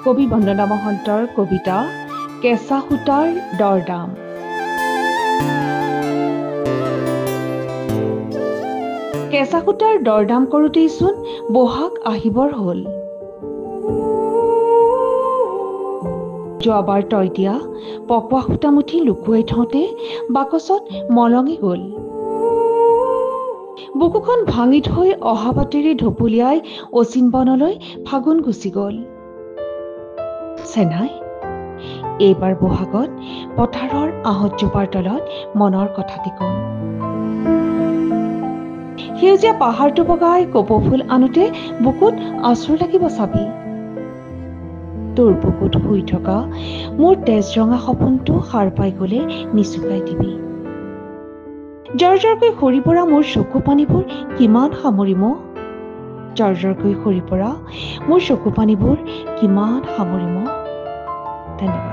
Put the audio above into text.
কবি বন্দনা মহন্তৰ কবিতা কেঁচা সূতাৰ দৰদাম। কেঁচা সূতাৰ দৰদাম কৰোঁতেইচোন বহাগ আহিবৰ হ'ল। যোৱাবাৰ তই দিয়া পকোৱা সূতামুঠি লুকুৱাই থওঁতে বাকচত মলঙি গ'ল। বুকুখন ভাঙি থৈ অহা বাটেৰে ঢপলিয়াই অচিন বনলৈ ফাগুন গুচি গ'ল। চেনাই, এইবাৰ বহাগত পথাৰৰ আহঁতজোপাৰ তলত মনৰ কথাটি কম। সেউজীয়া পাহাৰটো বগাই কপৌ ফুল আনোতে বুকুত আঁচোৰ লাগিব চাবি। তোৰ বুকুত শুই থকা মোৰ তেজ ৰঙা সপোনটো সাৰ পাই গ'লে নিচুকাই দিবি। জৰ্জৰকৈ সৰি পৰা মোৰ চকু পানীবোৰ কিমান সামৰিম? জৰ্জৰকৈ সৰি পৰা মোৰ চকু পানীবোৰ কিমান সামৰিম? ধন্যবাদ।